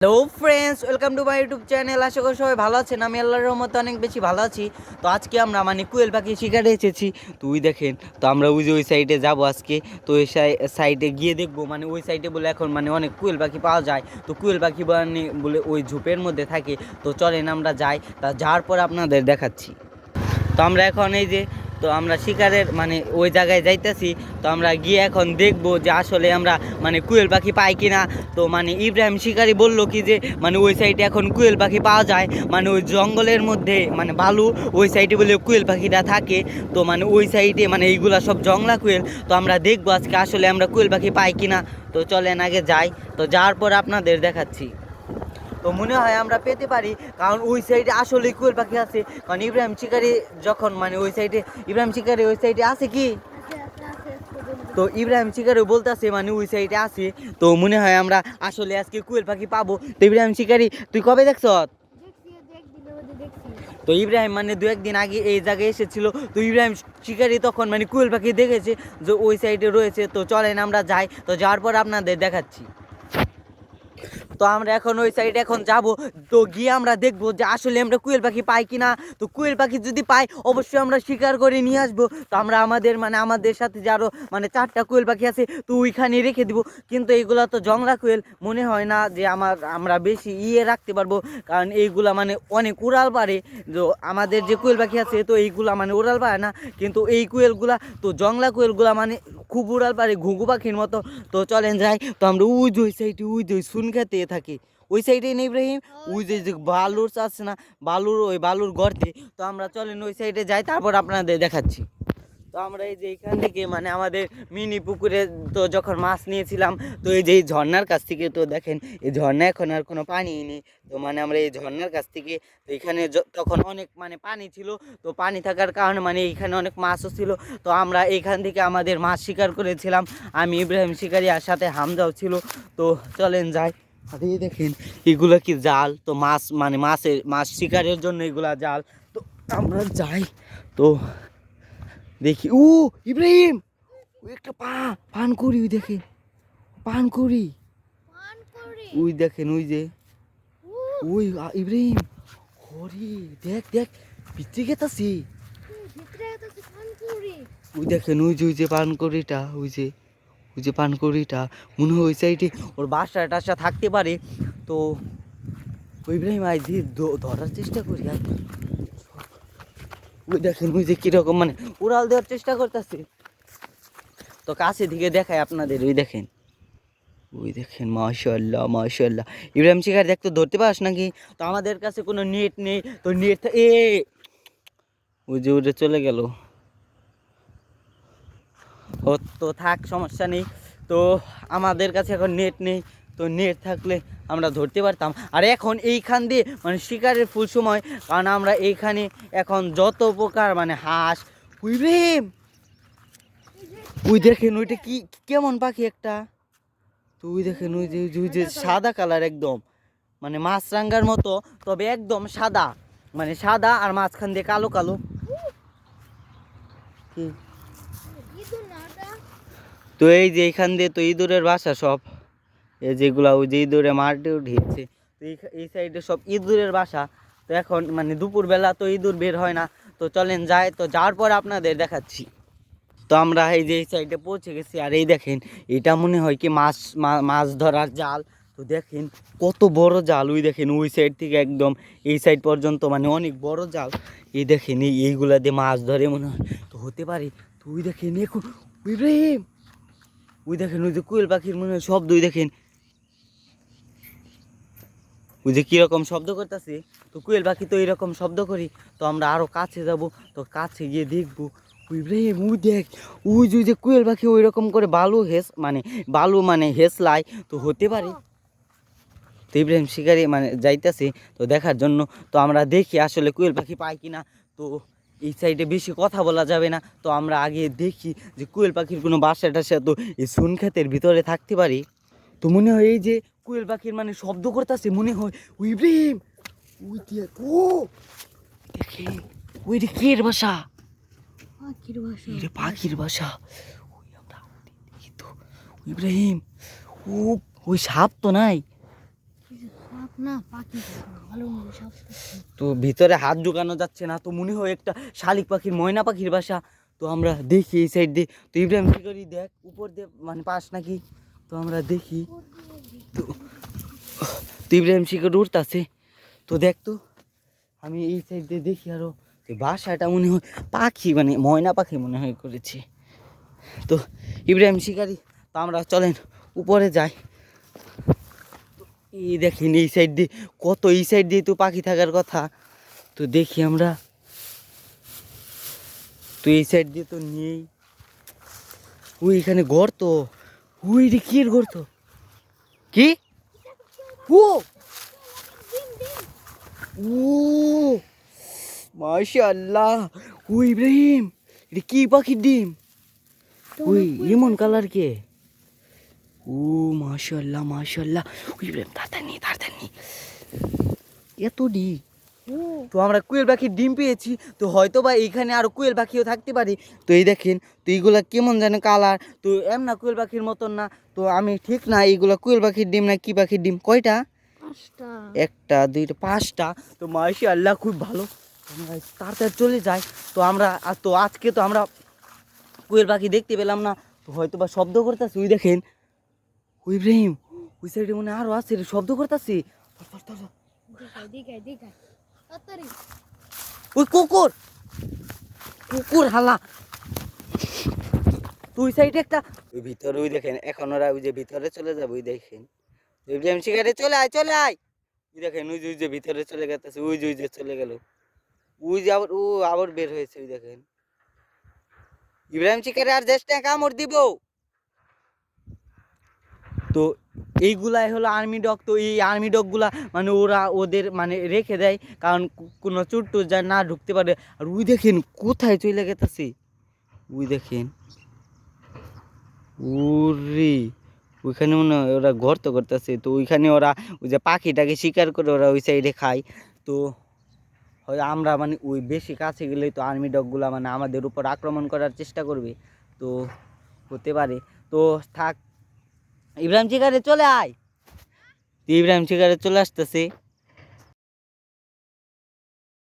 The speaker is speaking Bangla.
Hello friends, welcome to my YouTube channel. আশা করি সবাই ভালো আছেন। আমি আল্লাহর রহমতে অনেক বেশি ভালো আছি। তো আজকে আমরা কোয়েল পাখি শিকারে এসেছি। তো দেখেন, তো আমরা ওই সাইডে যাবো আজকে। তো ওই সাইডে গিয়ে দেখবো, ওই সাইডে বলে এখন অনেক কোয়েল পাখি পাওয়া যায়। তো কোয়েল পাখি বলে ওই ঝোপের মধ্যে থাকে। তো চলেন আমরা যাই, তা যাওয়ার পর আপনাদের দেখাচ্ছি। তো আমরা এখন এই যে, তো আমরা শিকারের ওই জায়গায় যাইতেছি। তো আমরা গিয়ে এখন দেখবো যে আসলে আমরা কুয়েল পাখি পাই কিনা। তো ইব্রাহিম শিকারি বললো কি যে ওই সাইডে এখন কুয়েল পাখি পাওয়া যায়, ওই জঙ্গলের মধ্যে বালু, ওই সাইডে বলে কুয়েল পাখিটা থাকে। তো ওই সাইডে এইগুলা সব জংলা কুয়েল। তো আমরা দেখবো আজকে আসলে আমরা কুয়েল পাখি পাই কিনা। তো চলেন আগে যাই, তো যাওয়ার পর আপনাদের দেখাচ্ছি। তো মনে হয় আমরা পেতে পারি, কারণ ওই সাইডে আসলে কোয়েল পাখি আছে। কারণ ইব্রাহিম শিকারি যখন ওই সাইডে, ইব্রাহিম শিকারি ওই সাইডে আছে কি, তো ইব্রাহিম শিকারি বলতেছে ওই সাইডে আছে। তো মনে হয় আমরা আসলে আজকে কোয়েল পাখি পাবো। তো ইব্রাহিম শিকারি, তুই কবে দেখছ? তো ইব্রাহিম 2-1 দিন আগে এই জায়গায় এসেছিল। তো ইব্রাহিম শিকারি তখন কোয়েল পাখি দেখেছে যে ওই সাইডে রয়েছে। তো চলেন আমরা যাই, তো যাওয়ার পর আপনাদের দেখাচ্ছি। তো আমরা এখন ওই সাইডে এখন যাব। তো গিয়ে আমরা দেখবো যে আসলে আমরা কুয়েল পাখি পাই কিনা। তো কুয়েল পাখি যদি পাই, অবশ্যই আমরা শিকার করে নিয়ে আসবো। তো আমরা আমাদের সাথে যে আরো 4টা কুয়েল পাখি আছে, তো ওইখানে রেখে দিব। কিন্তু এইগুলা তো জংলা কুয়েল, মনে হয় না যে আমরা বেশি রাখতে পারবো। কারণ এইগুলা অনেক উড়াল পারে। তো আমাদের যে কুয়েল পাখি আছে, তো এইগুলা উড়াল পারে না। কিন্তু এই কুয়েলগুলা, তো জংলা কুয়েলগুলা খুব উড়াল পারে, ঘুঘু পাখির মতো। তো চলেন যাই। তো আমরা ওই সাইডে সুন খেতে থাকি ওই সাইডে নেই ইব্রাহিম, ওই যে বালুর আছে না, ওই বালুর গর্তে। তো আমরা চলেন ওই সাইডে যাই, তারপর আপনাদের দেখাচ্ছি। তো আমরা এই যে এখান থেকে আমাদের মিনি পুকুরে তো যখন মাছ নিয়েছিলাম, তো এই যে এই ঝর্নার কাছ থেকে, তো দেখেন এই ঝর্ণা এখন আর কোনো পানি নেই। তো আমরা এই ঝর্নার কাছ থেকে, তো এখানে তখন অনেক পানি ছিল। তো পানি থাকার কারণে এইখানে অনেক মাছও ছিল। তো আমরা এইখান থেকে আমাদের মাছ শিকার করেছিলাম। আমি, ইব্রাহিম শিকারি, আর সাথে হামজাও ছিল। তো চলেন যাই। আর এই দেখেন এগুলা কি জাল, তো মাছ শিকারের জন্য এগুলা জাল। তো আমরা যাই, তো দেখি ইব্রাহিম, ওই একটা পান করি, ওই দেখেন পান করি, ওই দেখেন ওই যে ওই ইব্রাহিম, হরি দেখ দেখ ভিতরে গেতাছি, ওই দেখেন ওই যে পান করিটা, ওই যে পান করিটা মনে হয় ওই সাইডে ওর বাসা টাসা থাকতে পারে। তো ইব্রাহিম আই দিয়ে ধরার চেষ্টা করি। আর ওই দেখেন ওই যে কিরকম উড়াল দেওয়ার চেষ্টা করতেছে। তো কাছে দিকে দেখায় আপনাদের, ওই দেখেন মাশাআল্লাহ মাশাআল্লাহ। ইব্রাহিম শিকার দেখ, তো ধরতে পারস নাকি? তো আমাদের কাছে কোনো নেট নেই। তো নেট ওই যে উড়ে চলে গেল। ও তো থাক, সমস্যা নেই। তো আমাদের কাছে এখন নেট নেই। তো নেট থাকলে আমরা ধরতে পারতাম। আর এখন এইখান দিয়ে শিকারের ফুল সময়, কারণ আমরা এইখানে এখন যত প্রকার হাঁস, ইব্রাহিম ওই দেখেন ওইটা কি, কেমন পাখি একটা। তো ওই দেখেন ওই যে সাদা কালার একদম, মাছরাঙ্গার মতো, তবে একদম সাদা, সাদা আর মাঝখান দিয়ে কালো কালো। কি, তো এই যে এইখান দিয়ে তো ইঁদুরের বাসা সব, এই যেগুলা ওই যে ইঁদুরে মারতে উঠেছে। তো এই সাইডে সব ইঁদুরের বাসা। তো এখন দুপুরবেলা তো ইঁদুর বের হয় না। তো চলেন যাই, তো যাওয়ার পর আপনাদের দেখাচ্ছি। তো আমরা এই যে এই সাইডে পৌঁছে গেছি। আর এই দেখেন, এটা মনে হয় কি মাছ ধরার জাল। তো দেখেন কত বড় জাল, ওই দেখেন ওই সাইড থেকে একদম এই সাইড পর্যন্ত অনেক বড় জাল। এই দেখেন এইগুলা দিয়ে মাছ ধরে মনে হয়, তো হতে পারে। তো ওই দেখেন এখন ইব্রাহিম, ওই দেখেন ওই যে কোয়েল পাখির মনে হয় শব্দ, ওই দেখেন ওই যে কিরকম শব্দ করতেছে। তো কোয়েল পাখি তো এরকম শব্দ করি। তো আমরা আরো কাছে যাব, তো কাছে গিয়ে দেখবো। ইব্রাহিম ওই দেখ, ওই যে কোয়েল পাখি ওই রকম করে বালু হেসলাই। তো হতে পারে। তো ইব্রাহিম শিকারি যাইতেছে তো দেখার জন্য। তো আমরা দেখি আসলে কোয়েল পাখি পাই কিনা। তো এই সাইডে বেশি কথা বলা যাবে না। তো আমরা আগে দেখি যে কোয়েল পাখির কোনো বাসা টাসা তো এই সুন ক্ষেতের ভিতরে থাকতে পারি। তো মনে হয় এই যে কোয়েল পাখির শব্দ করতেছে, মনে হয় ওই ইব্রাহিম, ওই দেখ, দেখে ওই রে কির বাসা, পাখির বাসা। ওই আমরা দেখি তো ইব্রাহিম, ও ওই সাপ তো নাই, না পাখি ভালো মনে সব তো ভিতরে হাত ঢুকানো যাচ্ছে না, তো মনে হয় একটা শালিক পাখির ময়না পাখির বাসা। তো আমরা দেখি এই সাইড দিয়ে, তো ইব্রাহিম কি করি দেখ উপর দিয়ে মানে পাস নাকি, তো আমরা দেখি। তো তো ইব্রাহিম শিকড় উঠতেছে, তো দেখ তো আমি এই সাইড দিয়ে দেখি আরো বাসাটা মনে হয় পাখি মানে ময়না পাখি মনে হয় করেছে। তো ইব্রাহিম শিকারি, তো আমরা চলেন উপরে যাই। এই দেখেন এই সাইড দিয়ে কত, এই সাইড দিয়ে তো পাখি থাকার কথা, তো দেখি আমরা। তো এই সাইড দিয়ে তো নেই, ওই এখানে গর্ত, ওই রে কি গর্ত, কি ও ও মাশাআল্লাহ, ওই ইব্রাহিম এটা কি পাখির ডিম, ওই এমন কালার কে, ও মাশাআল্লাহ মাশাআল্লাহ, ওই ইব্রাহিম তাড়াতাড়ি এত ডিম। তো আমরা কুয়েল পাখির ডিম পেয়েছি, তো হয়তো বা এইখানে আরো কুয়েল পাখিও থাকতে পারে। তো এই দেখেন, তো এইগুলা কেমন যেন কালার, তো এমন কুয়েল পাখির মতন না, তো আমি ঠিক না এইগুলা কুয়েল পাখির ডিম না কি পাখির ডিম, কয়টা, একটা দুইটা পাঁচটা। তো মাশাআল্লাহ খুব ভালো, আমরা তাড়াতাড়ি চলে যাই। তো আমরা তো আজকে তো আমরা কুয়েল পাখি দেখতে পেলাম না, তো হয়তো বা শব্দ করতেছে, ওই দেখেন ওই ইব্রাহিম ওই সাইডে মনে আরো আছে শব্দ করতেছে, ওই কুকুর কুকুর হালা, তুই সাইডে একটা, ওই ভিতরে ওই দেখেন এখন ওরা ওই যে ভিতরে চলে যাবে, ওই দেখেন ইব্রাহিম শিকারে চলে আয় ওই দেখেন ওই যে ভিতরে চলে গেছে, ওই যে চলে গেল, ওই যে আবার ও আবার বের হয়েছে, ওই দেখেন ইব্রাহিম শিকারে আর দেশটা কামড় দিব। তো এইগুলাই হলো আর্মি ডগ, তো এই আর্মি ডগগুলা মানে ওরা ওদের মানে রেখে দেয়, কারণ কোনো চোর টোর যা না ঢুকতে পারে। আর ওই দেখেন কোথায় চলে গেছে, ওই দেখেন ওরে, ওইখানে মনে হয় ওরা গর্ত করতেছে, তো ওইখানে ওরা ওই যে পাখিটাকে শিকার করে ওরা ওই সাইডে খায়। তো হয় আমরা মানে ওই বেশি কাছে গেলেই তো আর্মি ডগগুলা মানে আমাদের উপর আক্রমণ করার চেষ্টা করবে, তো হতে পারে। তো থাক, ইব্রাহিম শিকারে চলে আয়, ইব্রাহিম শিকারে চলে আসতেছে।